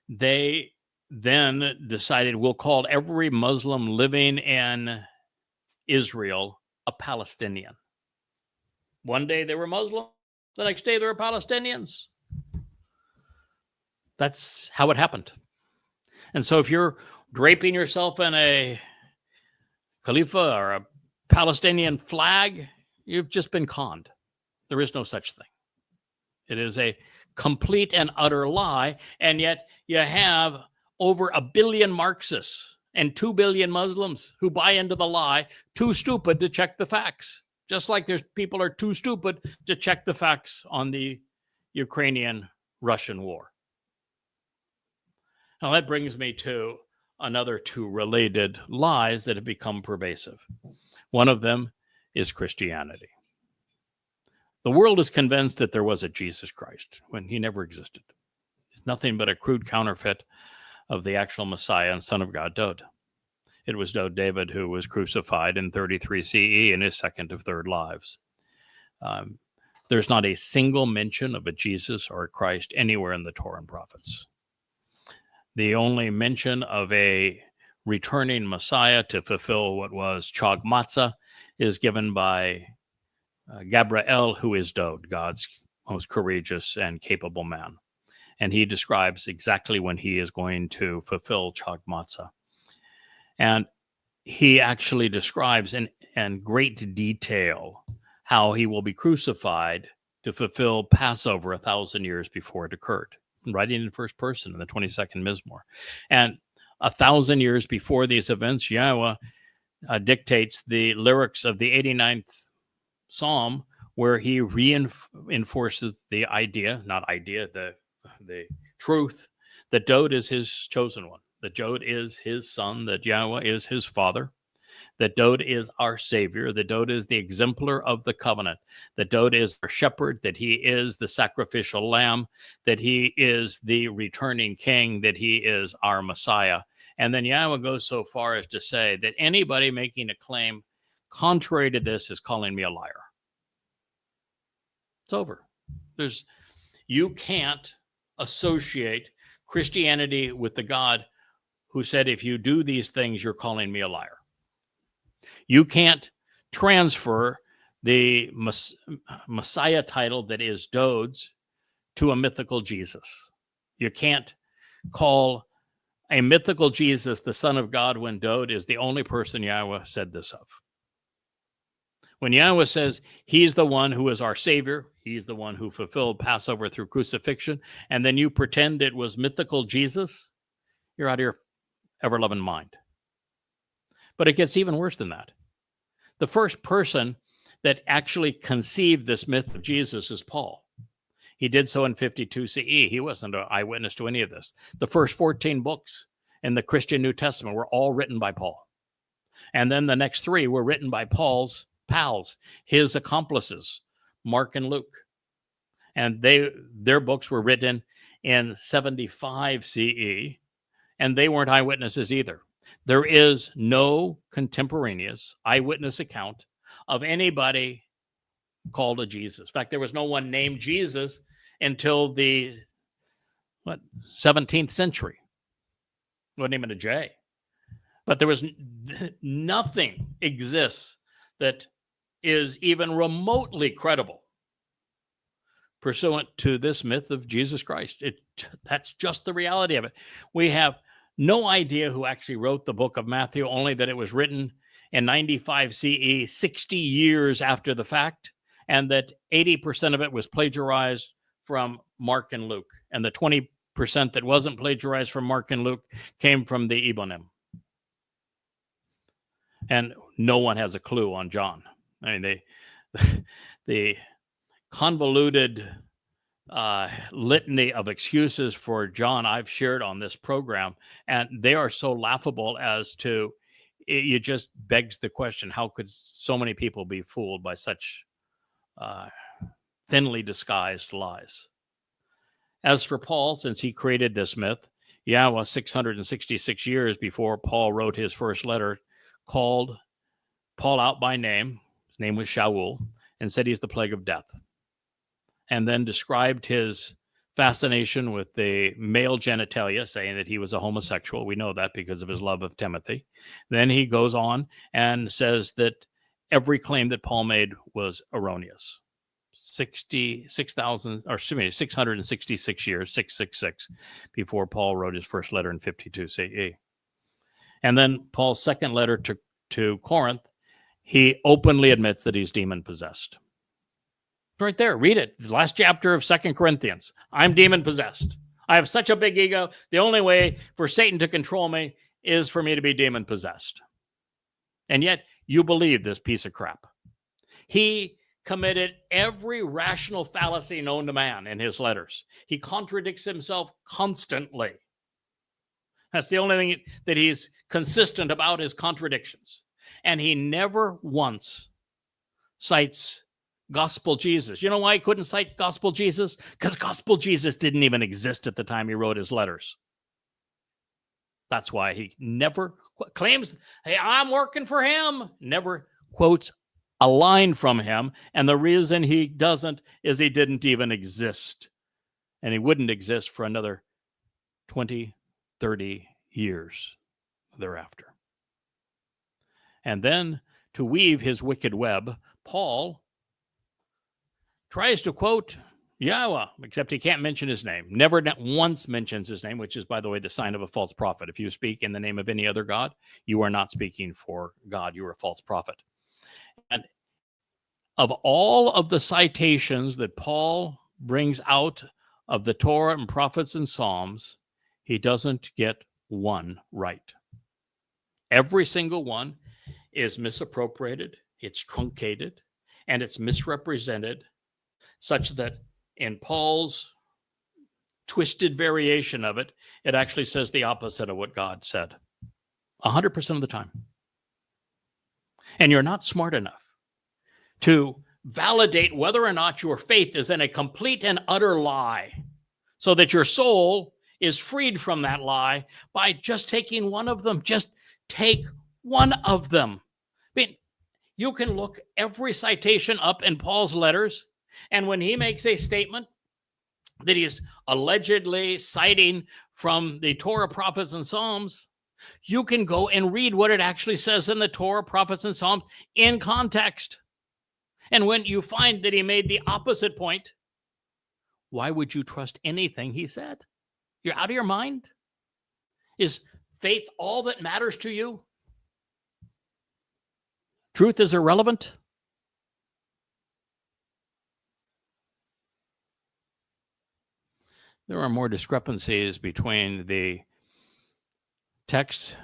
they then decided, we'll call every Muslim living in Israel a Palestinian. One day they were Muslim, the next day they were Palestinians. That's how it happened. And so if you're draping yourself in a Khalifa or a Palestinian flag, you've just been conned. There is no such thing. It is a complete and utter lie. And yet you have over 1 billion Marxists and 2 billion Muslims who buy into the lie, too stupid to check the facts. Just like there's people are too stupid to check the facts on the Ukrainian-Russian war. Now that brings me to another two related lies that have become pervasive. One of them is Christianity. The world is convinced that there was a Jesus Christ when he never existed. He's nothing but a crude counterfeit of the actual Messiah and Son of God, Dode. It was Dode David who was crucified in 33 CE in his second of third lives. There's not a single mention of a Jesus or a Christ anywhere in the Torah and prophets. The only mention of a returning Messiah to fulfill what was Chag Matzah is given by Gabriel, who is Dode, God's most courageous and capable man. And he describes exactly when he is going to fulfill Chag Matzah. And he actually describes in great detail how he will be crucified to fulfill Passover 1,000 years before it occurred, writing in first person in the 22nd Mizmor. And 1,000 years before these events, Yahowah dictates the lyrics of the 89th Psalm, where he reinforces the truth that Dode is his chosen one, that Dode is his son, that Yahowah is his father, that Dode is our savior, that Dode is the exemplar of the covenant, that Dode is our shepherd, that he is the sacrificial lamb, that he is the returning king, that he is our Messiah. And then Yahowah goes so far as to say that anybody making a claim contrary to this is calling me a liar. It's over. You can't associate Christianity with the God who said, if you do these things, you're calling me a liar. You can't transfer the Messiah title that is Dode's to a mythical Jesus. You can't call a mythical Jesus the Son of God when Dode is the only person Yahowah said this of. When Yahowah says he's the one who is our Savior, he's the one who fulfilled Passover through crucifixion, and then you pretend it was mythical Jesus, you're out of your ever-loving mind. But it gets even worse than that. The first person that actually conceived this myth of Jesus is Paul. He did so in 52 CE. He wasn't an eyewitness to any of this. The first 14 books in the Christian New Testament were all written by Paul. And then the next 3 were written by Paul's pals, his accomplices, Mark and Luke. And their books were written in 75 CE, and they weren't eyewitnesses either. There is no contemporaneous eyewitness account of anybody called a Jesus. In fact, there was no one named Jesus until the 17th century. Wasn't even a J. But there was nothing exists that is even remotely credible pursuant to this myth of Jesus Christ. That's just the reality of it. We have no idea who actually wrote the book of Matthew, only that it was written in 95 CE, 60 years after the fact, and that 80% of it was plagiarized from Mark and Luke. And the 20% that wasn't plagiarized from Mark and Luke came from the Ebonim. And no one has a clue on John. I mean, the convoluted litany of excuses for John I've shared on this program, and they are so laughable as to, it just begs the question, how could so many people be fooled by such thinly disguised lies? As for Paul, since he created this myth, Yahowah, 666 years before Paul wrote his first letter, called Paul out by name. His name was Shaul, and said he's the plague of death. And then described his fascination with the male genitalia, saying that he was a homosexual. We know that because of his love of Timothy. Then he goes on and says that every claim that Paul made was erroneous. 666 years, 666, before Paul wrote his first letter in 52 CE. And then Paul's second letter to Corinth, he openly admits that he's demon-possessed. Right there, read it. The last chapter of 2 Corinthians. I'm demon-possessed. I have such a big ego. The only way for Satan to control me is for me to be demon-possessed. And yet, you believe this piece of crap. He committed every rational fallacy known to man in his letters. He contradicts himself constantly. That's the only thing that he's consistent about, is contradictions. And he never once cites Gospel Jesus. You know why he couldn't cite Gospel Jesus? Because Gospel Jesus didn't even exist at the time he wrote his letters. That's why he never claims, hey, I'm working for him. Never quotes a line from him. And the reason he doesn't is he didn't even exist. And he wouldn't exist for another 20, 30 years thereafter. And then to weave his wicked web, Paul tries to quote Yahowah, except he can't mention his name. Never once mentions his name, which is, by the way, the sign of a false prophet. If you speak in the name of any other god, you are not speaking for God. You are a false prophet. And of all of the citations that Paul brings out of the Torah and prophets and Psalms, he doesn't get one right. Every single one is misappropriated, it's truncated, and it's misrepresented, such that in Paul's twisted variation of it, it actually says the opposite of what God said 100% of the time. And you're not smart enough to validate whether or not your faith is in a complete and utter lie, so that your soul is freed from that lie by just taking one of them. Just take one of them. I mean, you can look every citation up in Paul's letters, and when he makes a statement, that he's allegedly citing from the Torah, prophets, and Psalms, you can go and read what it actually says in the Torah, prophets, and Psalms in context. And when you find that he made the opposite point, why would you trust anything he said? You're out of your mind? Is faith all that matters to you? Truth is irrelevant? There are more discrepancies between the text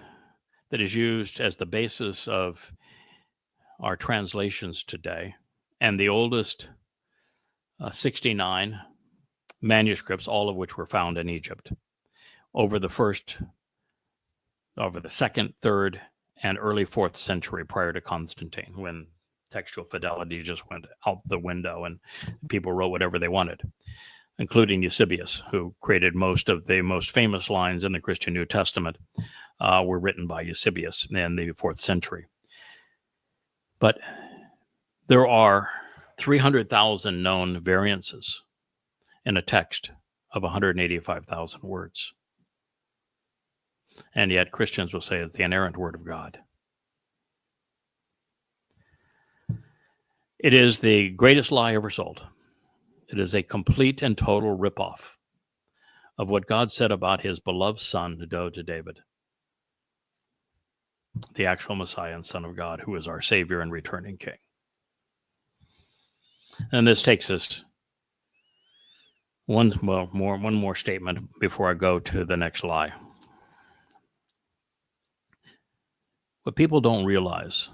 that is used as the basis of our translations today and the oldest 69 manuscripts, all of which were found in Egypt over the second, third, and early 4th century prior to Constantine, when textual fidelity just went out the window and people wrote whatever they wanted, including Eusebius, who created most of the most famous lines in the Christian New Testament, were written by Eusebius in the 4th century. But there are 300,000 known variances in a text of 185,000 words. And yet Christians will say it's the inerrant word of God. It is the greatest lie ever sold. It is a complete and total ripoff of what God said about his beloved son, to David, the actual Messiah and Son of God, who is our Savior and returning King. And this takes us one more statement before I go to the next lie. What people don't realize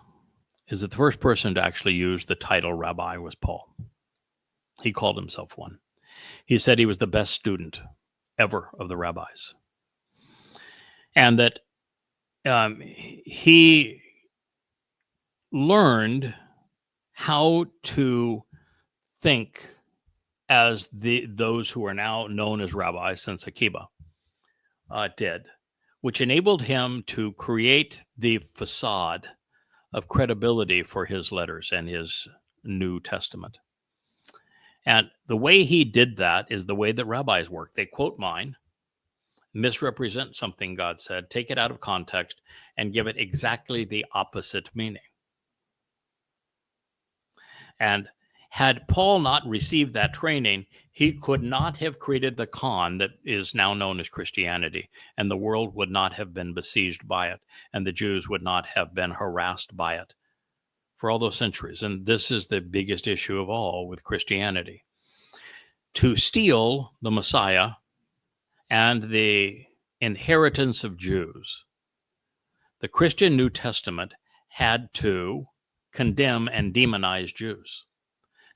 is that the first person to actually use the title rabbi was Paul. He called himself one. He said he was the best student ever of the rabbis. And that he learned how to think as those who are now known as rabbis since Akiba did, which enabled him to create the facade of credibility for his letters and his New Testament. And the way he did that is the way that rabbis work. They quote mine, misrepresent something God said, take it out of context, and give it exactly the opposite meaning. And had Paul not received that training, he could not have created the con that is now known as Christianity, and the world would not have been besieged by it, and the Jews would not have been harassed by it for all those centuries. And this is the biggest issue of all with Christianity. To steal the Messiah and the inheritance of Jews, the Christian New Testament had to condemn and demonize Jews.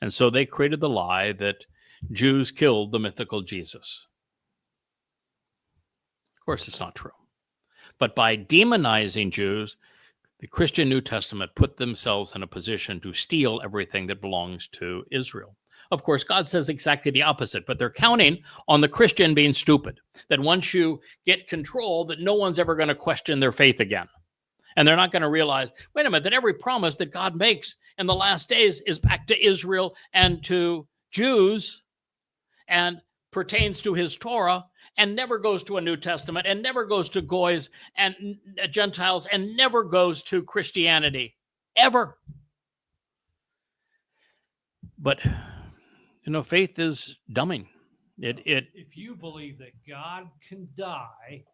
And so they created the lie that Jews killed the mythical Jesus. Of course, it's not true. But by demonizing Jews, the Christian New Testament put themselves in a position to steal everything that belongs to Israel. Of course, God says exactly the opposite, but they're counting on the Christian being stupid, that once you get control, that no one's ever going to question their faith again. And they're not going to realize, wait a minute, that every promise that God makes in the last days is back to Israel and to Jews and pertains to his Torah and never goes to a New Testament and never goes to Goys and Gentiles and never goes to Christianity, ever. But, faith is dumbing. If you believe that God can die,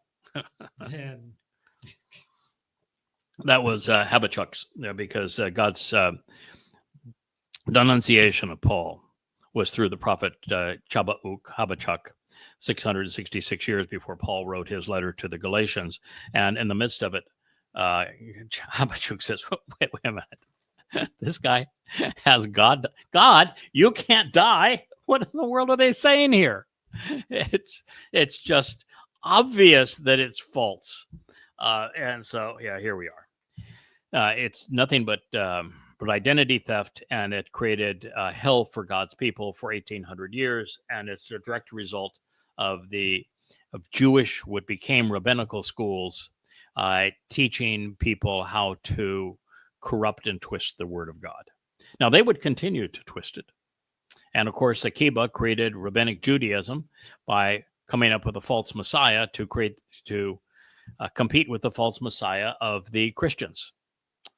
then... That was Habakkuk's, because God's denunciation of Paul was through the prophet Habakkuk, 666 years before Paul wrote his letter to the Galatians. And in the midst of it, Habakkuk says, wait a minute. This guy has God, you can't die. What in the world are they saying here? It's just obvious that it's false. And so, here we are. It's nothing but identity theft, and it created hell for God's people for 1,800 years. And it's a direct result of Jewish, what became rabbinical schools, teaching people how to corrupt and twist the word of God. Now, they would continue to twist it. And of course, Akiba created rabbinic Judaism by coming up with a false messiah to compete with the false messiah of the Christians.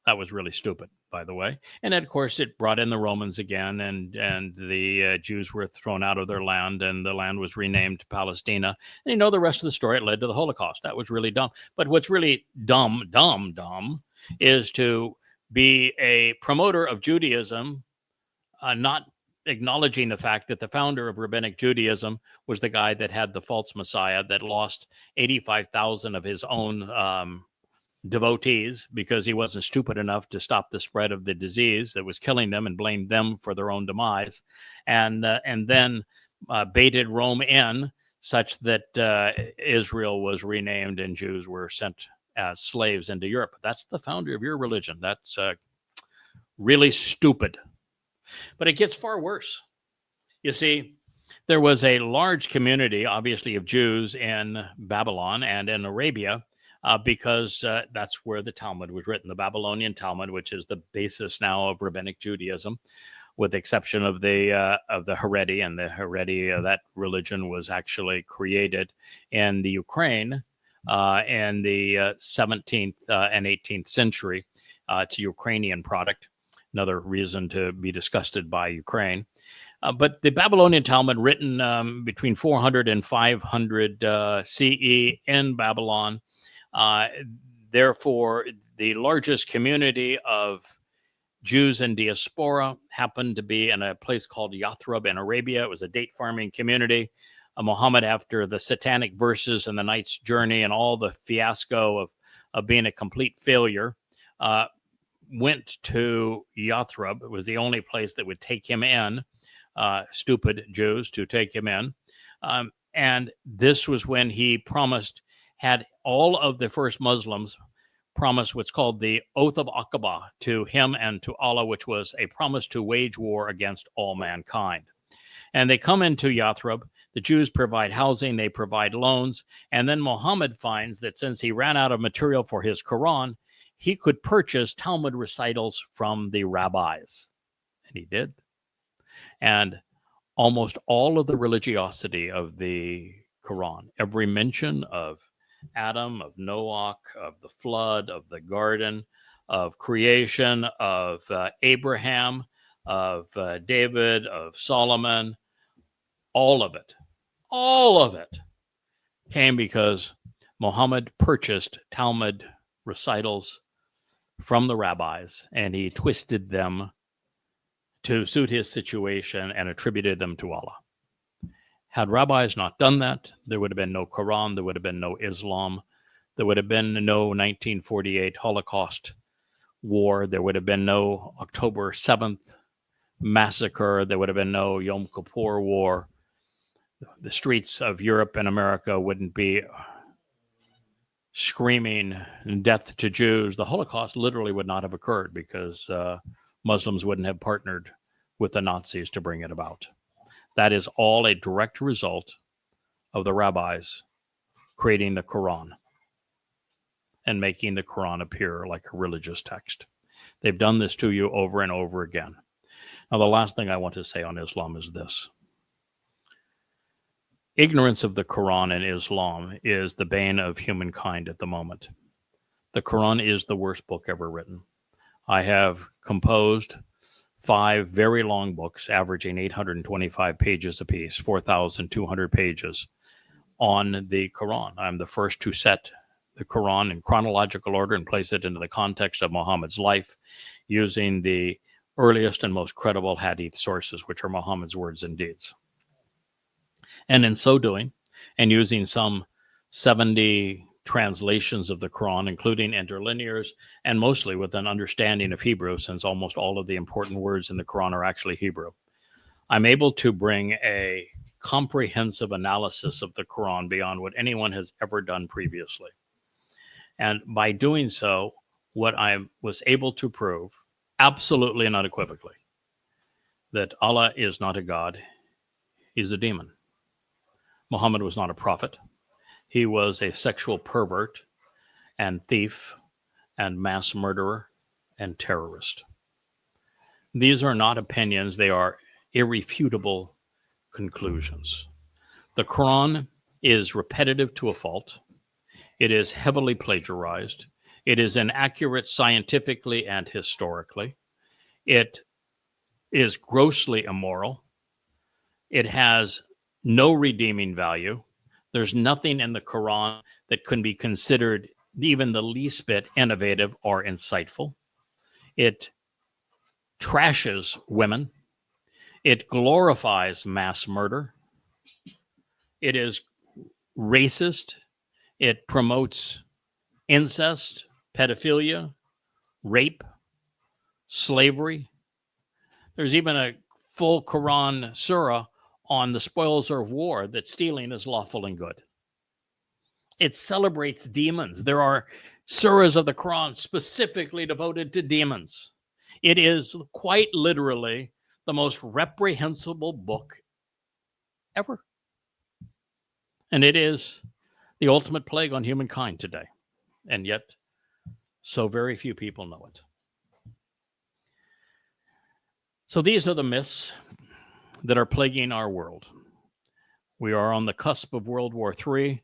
That was really stupid, by the way. And then, of course, it brought in the Romans again, and the Jews were thrown out of their land, and the land was renamed Palestina. And you know the rest of the story. It led to the Holocaust. That was really dumb. But what's really dumb is to be a promoter of Judaism, not acknowledging the fact that the founder of rabbinic Judaism was the guy that had the false messiah that lost 85,000 of his own devotees because he wasn't stupid enough to stop the spread of the disease that was killing them and blamed them for their own demise, and then baited Rome in such that Israel was renamed and Jews were sent as slaves into Europe. That's the founder of your religion. That's really stupid. But it gets far worse. You see, there was a large community, obviously, of Jews in Babylon and in Arabia, because that's where the Talmud was written, the Babylonian Talmud, which is the basis now of rabbinic Judaism, with the exception of the Haredi. And the Haredi, that religion was actually created in the Ukraine in the 17th and 18th century. It's a Ukrainian product, another reason to be disgusted by Ukraine. But the Babylonian Talmud, written between 400 and 500 CE in Babylon, therefore, the largest community of Jews in diaspora happened to be in a place called Yathrib in Arabia. It was a date farming community. Muhammad, after the satanic verses and the Knight's Journey and all the fiasco of being a complete failure, went to Yathrib. It was the only place that would take him in, stupid Jews to take him in. And this was when he had all of the first Muslims promise what's called the Oath of Aqaba to him and to Allah, which was a promise to wage war against all mankind. And they come into Yathrib. The Jews provide housing, they provide loans. And then Muhammad finds that since he ran out of material for his Quran, he could purchase Talmud recitals from the rabbis. And he did. And almost all of the religiosity of the Quran, every mention of Adam, of Noah, of the flood, of the garden, of creation, of Abraham, of David, of Solomon, all of it came because Muhammad purchased Talmud recitals from the rabbis, and he twisted them to suit his situation and attributed them to Allah. Had rabbis not done that, there would have been no Quran, there would have been no Islam, there would have been no 1948 Holocaust war, there would have been no October 7th massacre, there would have been no Yom Kippur war. The streets of Europe and America wouldn't be screaming death to Jews. The Holocaust literally would not have occurred because Muslims wouldn't have partnered with the Nazis to bring it about. That is all a direct result of the rabbis creating the Quran and making the Quran appear like a religious text. They've done this to you over and over again. Now, the last thing I want to say on Islam is this. Ignorance of the Quran and Islam is the bane of humankind at the moment. The Quran is the worst book ever written. I have composed 5 very long books, averaging 825 pages apiece, 4,200 pages, on the Quran. I'm the first to set the Quran in chronological order and place it into the context of Muhammad's life using the earliest and most credible hadith sources, which are Muhammad's words and deeds. And in so doing, and using some 70 translations of the Quran, including interlinears, and mostly with an understanding of Hebrew, since almost all of the important words in the Quran are actually Hebrew, I'm able to bring a comprehensive analysis of the Quran beyond what anyone has ever done previously. And by doing so, what I was able to prove, absolutely and unequivocally, that Allah is not a God, he's a demon. Muhammad was not a prophet. He was a sexual pervert and thief and mass murderer and terrorist. These are not opinions. They are irrefutable conclusions. The Quran is repetitive to a fault. It is heavily plagiarized. It is inaccurate scientifically and historically. It is grossly immoral. It has no redeeming value. There's nothing in the Quran that can be considered even the least bit innovative or insightful. It trashes women. It glorifies mass murder. It is racist. It promotes incest, pedophilia, rape, slavery. There's even a full Quran surah on the spoils of war that stealing is lawful and good. It celebrates demons. There are surahs of the Quran specifically devoted to demons. It is quite literally the most reprehensible book ever. And it is the ultimate plague on humankind today. And yet, so very few people know it. So these are the myths that are plaguing our world. We are on the cusp of World War III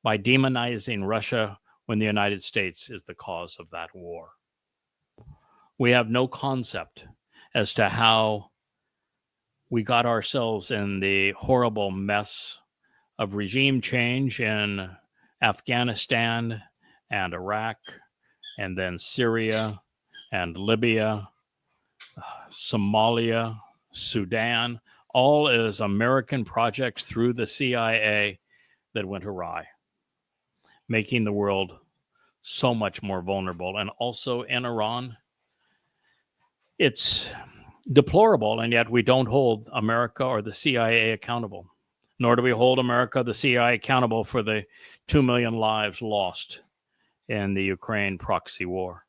by demonizing Russia when the United States is the cause of that war. We have no concept as to how we got ourselves in the horrible mess of regime change in Afghanistan and Iraq, and then Syria and Libya, Somalia, Sudan, all as American projects through the CIA that went awry, making the world so much more vulnerable. And also in Iran, it's deplorable, and yet we don't hold America or the CIA accountable. Nor do we hold America, the CIA, accountable for the 2 million lives lost in the Ukraine proxy war.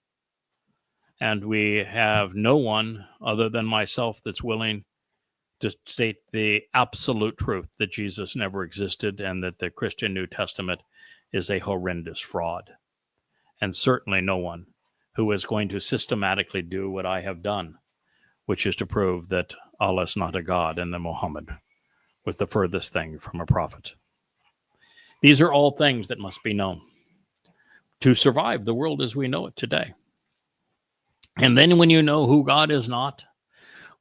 And we have no one other than myself that's willing to state the absolute truth that Jesus never existed and that the Christian New Testament is a horrendous fraud. And certainly no one who is going to systematically do what I have done, which is to prove that Allah is not a God and that Muhammad was the furthest thing from a prophet. These are all things that must be known to survive the world as we know it today. And then when you know who God is not,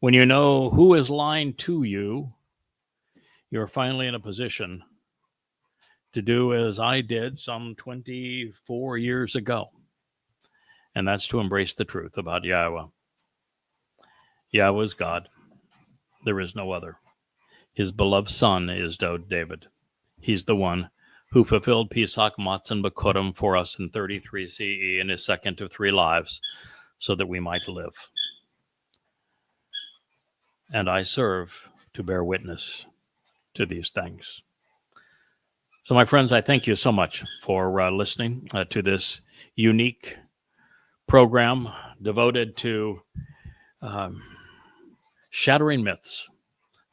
when you know who is lying to you, you're finally in a position to do as I did some 24 years ago. And that's to embrace the truth about Yahowah. Yahowah is God. There is no other. His beloved son is David. He's the one who fulfilled Pesach, Matzah, and Bikurim for us in 33 CE in his second of 3 lives so that we might live. And I serve to bear witness to these things. So, my friends, I thank you so much for listening to this unique program devoted to shattering myths.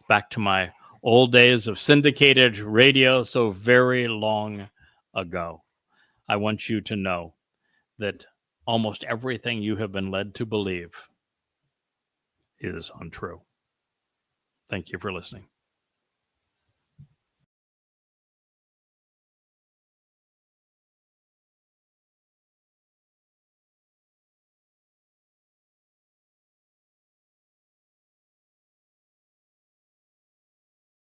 Back to my old days of syndicated radio so very long ago. I want you to know that almost everything you have been led to believe is untrue. Thank you for listening.